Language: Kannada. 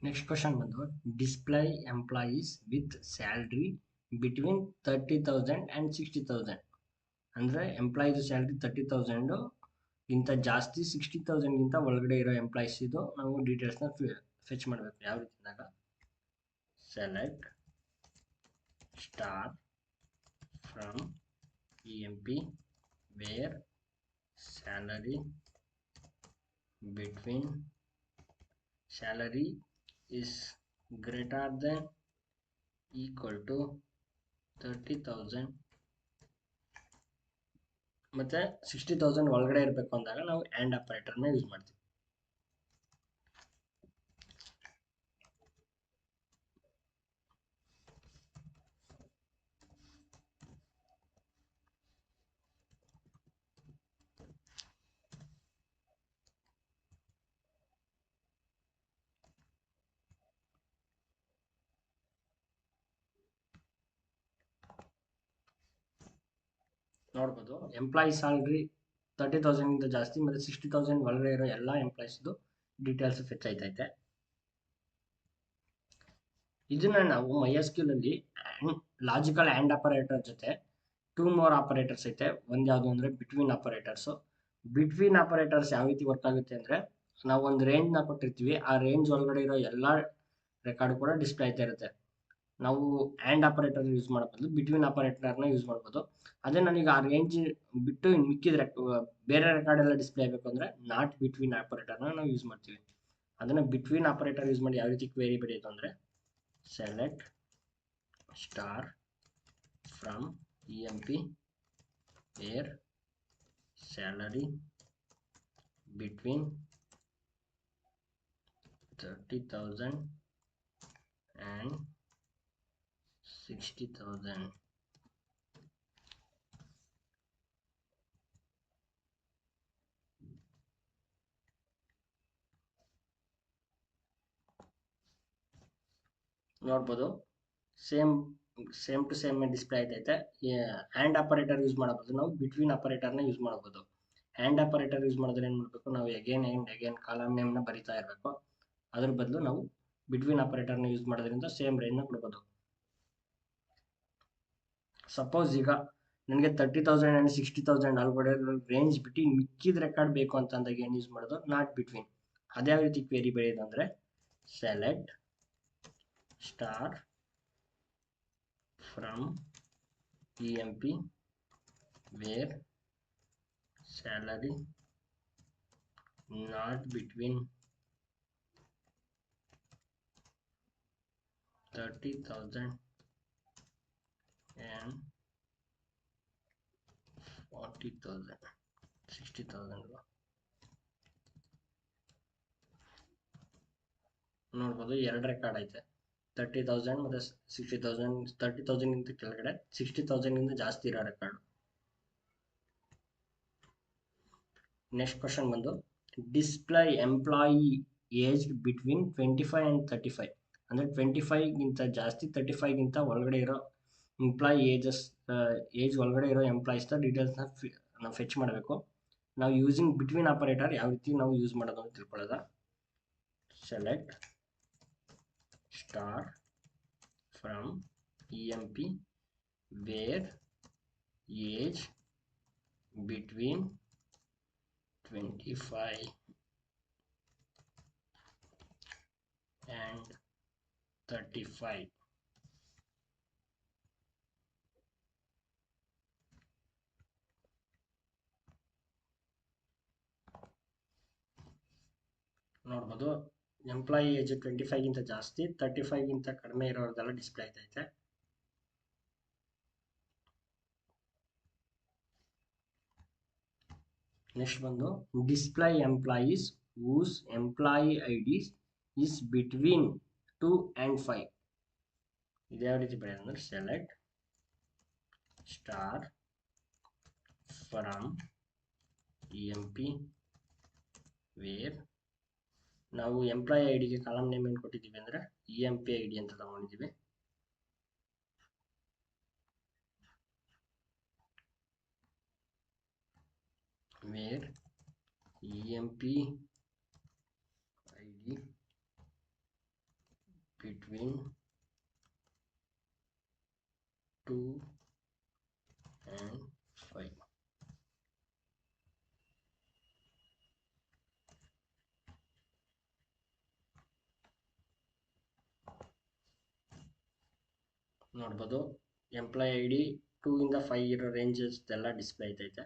ನೆಕ್ಸ್ಟ್ ಕ್ವಶನ್ ಬಂದು display employees with salary between 30,000 and 60,000 ಅಂದರೆ ಎಂಪ್ಲಾಯೀಸ್ ಸ್ಯಾಲ್ರಿ 30,000 ಗಿಂತ ಜಾಸ್ತಿ 60,000 ಗಿಂತ ಒಳಗಡೆ ಇರೋ ಎಂಪ್ಲಾಯೀಸ್ ಇದು ನಾವು ಡೀಟೇಲ್ಸ್ನ ಫೆಚ್ ಮಾಡಬೇಕು. ಯಾವ ರೀತಿಯಾಗ select star from EMP where salary between salary is greater than equal to 30,000 ಮತ್ತೆ 60,000 ಒಳಗಡೆ ಇರಬೇಕು ಅಂದಾಗ ನಾವು ಆ್ಯಂಡ್ ಆಪರೇಟರ್ನ ಯೂಸ್ ಮಾಡ್ತೀವಿ. ನೋಡ್ಬೋದು ಎಂಪ್ಲಾಯಿ ಸ್ಯಾಲ್ರಿ 30,000 ಗಿಂತ ಜಾಸ್ತಿ ಮತ್ತು 60,000 ಒಳಗಡೆ ಇರೋ ಎಲ್ಲ ಎಂಪ್ಲಾಯೀಸ್ದು ಡೀಟೇಲ್ಸ್ ಫೆಚ್ ಆಯ್ತೈತೆ. ಇದನ್ನ ನಾವು MySQL ಅಲ್ಲಿ ಲಾಜಿಕಲ್ ಆ್ಯಂಡ್ ಆಪರೇಟರ್ ಜೊತೆ 2 more ಆಪರೇಟರ್ಸ್ ಐತೆ. ಒಂದು ಯಾವುದು ಅಂದರೆ ಬಿಟ್ವೀನ್ ಆಪರೇಟರ್ಸು. ಬಿಟ್ವೀನ್ ಆಪರೇಟರ್ಸ್ ಯಾವ ರೀತಿ ವರ್ಕ್ ಆಗುತ್ತೆ ಅಂದರೆ ನಾವು ಒಂದು ರೇಂಜ್ನ ಕೊಟ್ಟಿರ್ತೀವಿ, ಆ ರೇಂಜ್ ಒಳಗಡೆ ಇರೋ ಎಲ್ಲ ರೆಕಾರ್ಡ್ ಕೂಡ ಡಿಸ್ಪ್ಲೇ ಆಯ್ತಾ ಇರುತ್ತೆ. ನಾವು ಆ್ಯಂಡ್ ಆಪರೇಟರ್ ಯೂಸ್ ಮಾಡಬಹುದು, ಬಿಟ್ವೀನ್ ಆಪರೇಟರ್ನ ಯೂಸ್ ಮಾಡ್ಬೋದು. ಅದೇ ನನಗೆ ಆ ರೇಂಜ್ ಬಿಟ್ಟು ಮಿಕ್ಕಿದ ಬೇರೆ ರೆಕಾರ್ಡ್ ಎಲ್ಲ ಡಿಸ್ಪ್ಲೇ ಆಗಬೇಕು ಅಂದರೆ ನಾಟ್ ಬಿಟ್ವೀನ್ ಆಪರೇಟರ್ನ ನಾವು ಯೂಸ್ ಮಾಡ್ತೀವಿ. ಅದನ್ನು ಬಿಟ್ವೀನ್ ಆಪರೇಟರ್ ಯೂಸ್ ಮಾಡಿ ಯಾವ ರೀತಿ ಕ್ವೇರಿ ಬರೆಯೋದು ಅಂದರೆ select star from EMP where salary between 30,000 and 60,000. ನೋಡ್ಬೋದು ಸೇಮ್ ಟು ಸೇಮ್ ಡಿಸ್ಪ್ಲೇ ಆಯ್ತೈತೆ. ಆ್ಯಂಡ್ ಆಪರೇಟರ್ ಯೂಸ್ ಮಾಡಬಹುದು, ನಾವು ಬಿಟ್ವೀನ್ ಆಪರೇಟರ್ನ ಯೂಸ್ ಮಾಡ್ಬೋದು. ಆ್ಯಂಡ್ ಆಪರೇಟರ್ ಯೂಸ್ ಮಾಡಿದ್ರೆ ಏನು ಮಾಡಬೇಕು, ನಾವು ಅಗೇನ್ ಕಾಲಮ್ ನೇಮ್ನ ಬರಿತಾ ಇರಬೇಕು. ಅದ್ರ ಬದಲು ನಾವು ಬಿಟ್ವೀನ್ ಆಪರೇಟರ್ನ ಯೂಸ್ ಮಾಡೋದ್ರಿಂದ ಸೇಮ್ ರೇಂಜ್ನ ಕೊಡ್ಬೋದು. ಸಪೋಸ್ ಈಗ ನನಗೆ 30,000 ಆ್ಯಂಡ್ 60,000 ಒಳಗಡೆ ರೇಂಜ್ ಬಿಟ್ಟು ಮಿಕ್ಕಿದ ರೆಕಾರ್ಡ್ ಬೇಕು ಅಂತ ಅಂದಾಗ ಏನು ಯೂಸ್ ಮಾಡೋದು, ನಾಟ್ ಬಿಟ್ವೀನ್. ಅದ್ಯಾವ ರೀತಿ ಕ್ವೇರಿ ಬರೆಯೋದು ಅಂದರೆ select star from EMP where salary not between 30,000 and 40,000 60,000. ನೋಡ್ಬೋದು ಎರಡು ರೆಕಾರ್ಡ್ ಐತೆ, 30,000 ಮತ್ತು 60,000. 30,000 ಗಿಂತ ಕೆಳಗಡೆ 60,000 ಗಿಂತ ಜಾಸ್ತಿ ಇರೋ ರೆಕಾರ್ಡ್. ನೆಕ್ಸ್ಟ್ ಕ್ವಶನ್ ಬಂದು ಡಿಸ್ಪ್ಲೈ ಎಂಪ್ಲಾಯಿ ಏಜ್ ಬಿಟ್ವೀನ್ 25 ಆ್ಯಂಡ್ 35 ಅಂದರೆ 25 ಗಿಂತ ಜಾಸ್ತಿ 35 ಗಿಂತ ಒಳಗಡೆ ಇರೋ ಎಂಪ್ಲಾಯಿ ಏಜ್ ಒಳಗಡೆ ಇರೋ ಎಂಪ್ಲಾಯೀಸ್ನ ಡೀಟೇಲ್ಸ್ನ ನಾವು ಫೆಚ್ ಮಾಡಬೇಕು. ನಾವು ಯೂಸಿಂಗ್ ಬಿಟ್ವೀನ್ ಆಪರೇಟರ್ ಯಾವ ರೀತಿ ನಾವು ಯೂಸ್ ಮಾಡೋದು ಅಂತ ತಿಳ್ಕೊಳ್ಳೋದ. Select star from EMP where age between 25 and 35. ನೋಡ್ಬೋದು ಎಂಪ್ಲಾಯಿ ಏಜ್ 25 ಗಿಂತ ಜಾಸ್ತಿ 35 ಗಿಂತ ಕಡಿಮೆ ಇರೋದೆಲ್ಲ ಡಿಸ್ಪ್ಲೇ ಆಯ್ತೈತೆ. ನೆಕ್ಸ್ಟ್ ಬಂದು display employees whose employee ID is between 2 and 5. ಇದು ಯಾವ ರೀತಿ ಬರೆಯೋದು ಅಂದರೆ select star from EMP where ನಾವು ಎಂಪ್ಲಾಯಿ ಐಡಿಗೆ ಕಾಲಮ್ ನೇಮ್ ಏನು ಕೊಟ್ಟಿದ್ದೀವಿ ಅಂದರೆ EMP ID ಅಂತ ತಗೊಂಡಿದ್ದೀವಿ. Where EMP ID between 2 and 5. ನೋಡ್ಬೋದು ಎಂಪ್ಲಾಯ್ ಐ ಡಿ 2 ಇಂದ 5 ಇರೋ ರೇಂಜಸ್ ಎಲ್ಲ ಡಿಸ್ಪ್ಲೇ ಐತೈತೆ.